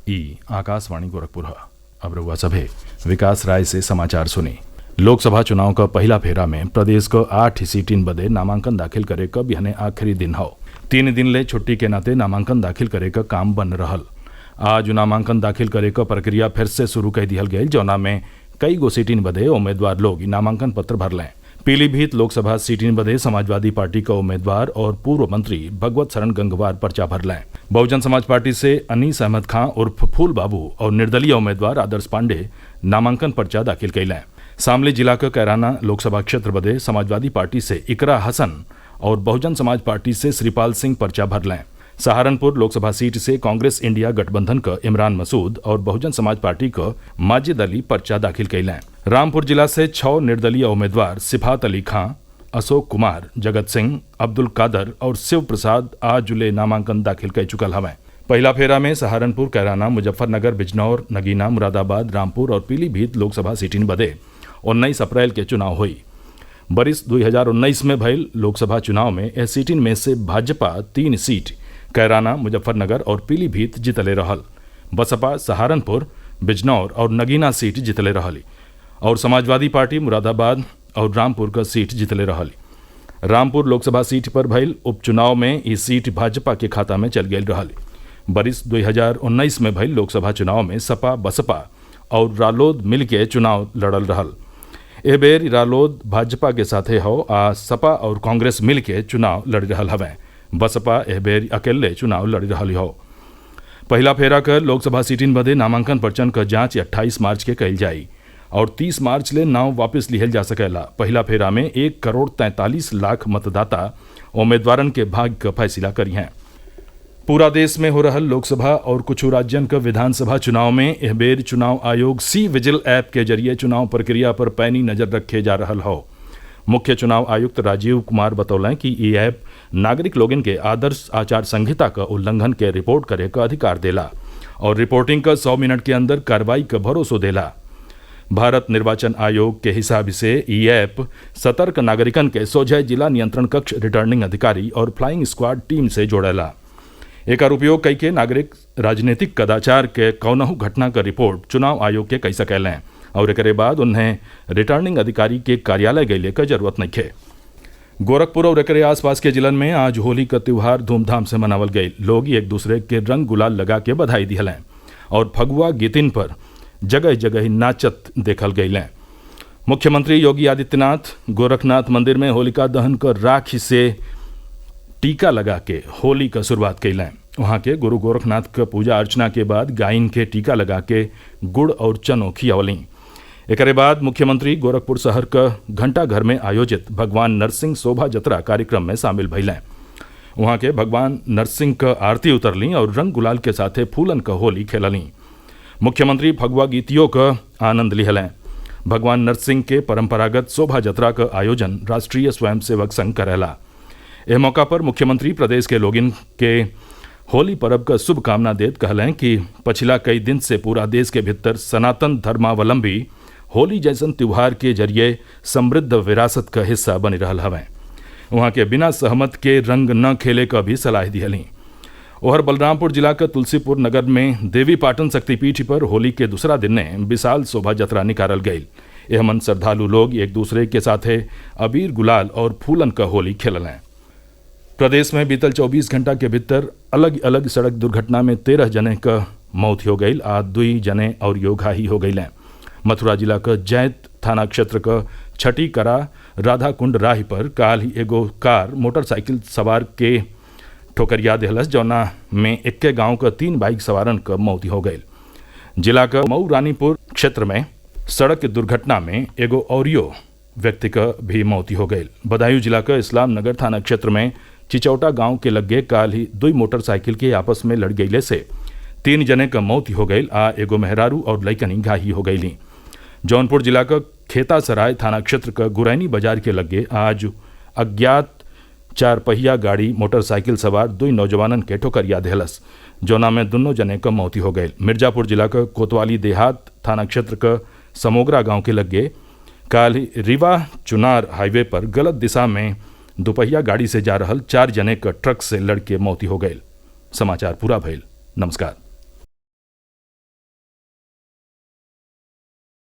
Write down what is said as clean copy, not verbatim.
ई आकाशवाणी गोरखपुर। अब रउआ सभे विकास राय से समाचार सुनी। लोकसभा चुनाव का पहला फेरा में प्रदेश को 8 सीटिन बदे नामांकन दाखिल करे क बिहने आखिरी दिन हौ। 3 दिन ले छुट्टी के नाते नामांकन दाखिल करे क काम बन रहल। आज नामांकन दाखिल करे क प्रक्रिया फिर से शुरू कर दिहल गयल, जौना में कई गो सीटिन बदे उम्मीदवार लोग नामांकन पत्र भरलें। पीलीभीत लोकसभा सीटिन बदे समाजवादी पार्टी का उम्मीदवार और पूर्व मंत्री भगवत शरण गंगवार पर्चा भरलें। बहुजन समाज पार्टी से अनीस अहमद खां उर्फ फूल बाबू और निर्दलीय उम्मीदवार आदर्श पांडे नामांकन पर्चा दाखिल कैलें। शामली जिला के कैराना लोकसभा क्षेत्र बदे समाजवादी पार्टी से इकरा हसन और बहुजन समाज पार्टी से श्रीपाल सिंह पर्चा भरलें। सहारनपुर लोकसभा सीट से कांग्रेस इंडिया गठबंधन का इमरान मसूद और बहुजन समाज पार्टी का माजिद अली पर्चा दाखिल कैलें। रामपुर जिला से 6 निर्दलीय उम्मीदवार सिफात अली खां, अशोक कुमार, जगत सिंह, अब्दुल कादर और शिव प्रसाद आज जुले नामांकन दाखिल कर चुकल हवें। पहला फेरा में सहारनपुर, कैराना, मुजफ्फरनगर, बिजनौर, नगीना, मुरादाबाद, रामपुर और पीलीभीत लोकसभा सीटिन बदे 19 अप्रैल के चुनाव हुई। बरिस 2019 में भयल लोकसभा चुनाव में ए सीटिन में से भाजपा 3 सीट कैराना, मुजफ्फरनगर और पीलीभीत जितले रहल। बसपा सहारनपुर, बिजनौर और नगीना सीट जितले रहली और समाजवादी पार्टी मुरादाबाद और रामपुर का सीट जितले रहली। रामपुर लोकसभा सीट पर भयल उपचुनाव में ये सीट भाजपा के खाता में चल गई रहली। बरिस 2019 में भयल लोकसभा चुनाव में सपा, बसपा और रालोद मिल के चुनाव लड़ल रहल। ए बेर रालोद भाजपा के साथे हो आ सपा और कांग्रेस मिल के चुनाव लड़ रहल हवें। बसपा ए बेर अकेले चुनाव लड़ रही हो। पहला फेरा कर लोकसभा सीटिन बदे नामांकन पर्चन का जांच 28 मार्च के कल जाई और 30 मार्च ले नाव वापस लिहल जा सकेला। पहला फेरा में 1,43,00,000 मतदाता उम्मीदवारन के भाग्य का फैसला करी हैं। पूरा देश में हो रहल लोकसभा और कुछ राज्यन का विधानसभा चुनाव में एह बेर चुनाव आयोग सी विजिल ऐप के जरिए चुनाव प्रक्रिया पर पैनी नजर रखे जा रहल हो। मुख्य चुनाव आयुक्त राजीव कुमार बतौलें कि ये ऐप नागरिक लोगन के आदर्श आचार संहिता का उल्लंघन के रिपोर्ट करे का अधिकार देला और रिपोर्टिंग का 100 मिनट के अंदर कार्रवाई का भरोसा देला। भारत निर्वाचन आयोग के हिसाब से ये ऐप सतर्क नागरिकन के सोझे जिला नियंत्रण कक्ष, रिटर्निंग अधिकारी और फ्लाइंग स्क्वाड टीम से जोड़ेला। एकर उपयोग कई के नागरिक राजनीतिक कदाचार के कौनहू घटना का रिपोर्ट चुनाव आयोग के कई सकेलें और एकरे बाद उन्हें रिटर्निंग अधिकारी के कार्यालय गइले का जरूरत नहीं है। गोरखपुर और एकरे आसपास के जिलन में आज होली का त्योहार धूमधाम से मनावल गई। लोग एक दूसरे के रंग गुलाल लगा के बधाई दिहलें और फगुआ गीतिन पर जगह जगह नाचत देखल गईलें। मुख्यमंत्री योगी आदित्यनाथ गोरखनाथ मंदिर में होलिका दहन कर राखी से टीका लगा के होली का शुरुआत कैलें। वहाँ के गुरु गोरखनाथ का पूजा अर्चना के बाद गायन के टीका लगा के गुड़ और चनो खियावलीं। एकरे बाद मुख्यमंत्री गोरखपुर शहर का घंटा घर में आयोजित भगवान नरसिंह शोभा जतरा कार्यक्रम में शामिल भइलें। वहाँ के भगवान नरसिंह का आरती उतरलीं और रंग गुलाल के साथे फूलन का होली खेललीं। मुख्यमंत्री फगुआ गीतियों का आनंद लिहलें। भगवान नरसिंह के परंपरागत शोभा जतरा का आयोजन राष्ट्रीय स्वयंसेवक संघ करेला। एह मौका पर मुख्यमंत्री प्रदेश के लोगन के होली पर्व का शुभकामना देत कहलें कि पिछला कई दिन से पूरा देश के भीतर सनातन धर्मावलंबी होली जैसन त्योहार के जरिए समृद्ध विरासत का हिस्सा बनी रहल हवें। वहाँ के बिना सहमत के रंग न खेले का भी सलाह दिहलीं। ओहर बलरामपुर जिला का तुलसीपुर नगर में देवी पाटन शक्तिपीठ पर होली के दूसरा दिन ने विशाल शोभा जतरा निकालल गई। एह मन श्रद्धालु लोग एक दूसरे के साथे अबीर गुलाल और फूलन का होली खेललें। प्रदेश में बीतल 24 घंटा के भीतर अलग अलग सड़क दुर्घटना में 13 जने का मौत हो गई आ 2 जने और घायल हो गई। मथुरा जिला का जैत थाना क्षेत्र का छठी करा राधा कुंड राह पर काल ही एगो कार मोटरसाइकिल सवार के ठोकरिया देहलस, जौना में 21 गांव का 3 बाइक सवारन का मौत हो गई। जिला का मऊ रानीपुर क्षेत्र में सड़क दुर्घटना में एगो औरियो व्यक्ति का भी मौत हो गई। बदायूं जिला का इस्लाम नगर थाना क्षेत्र में चिचौटा गांव के लगे काल ही 2 मोटरसाइकिल के आपस में लड़ गईले से 3 जने का मौत हो गई आ एगो मेहरारू और लइकनी घायल हो गईली। जौनपुर जिला का खेता सराय थाना क्षेत्र का गुरैनी बाजार के लगे आज अज्ञात 4 पहिया गाड़ी मोटरसाइकिल सवार 2 नौजवानन के ठोकरिया देहलस, जौना में दोनों जने का मौत हो गई। मिर्जापुर जिला का कोतवाली देहात थाना क्षेत्र का समोगरा गांव के लगे काल ही रीवा चुनार हाईवे पर गलत दिशा में दोपहिया गाड़ी से जा रहल 4 जने का ट्रक से लड़के मौत हो गई। समाचार पूरा भइल। नमस्कार।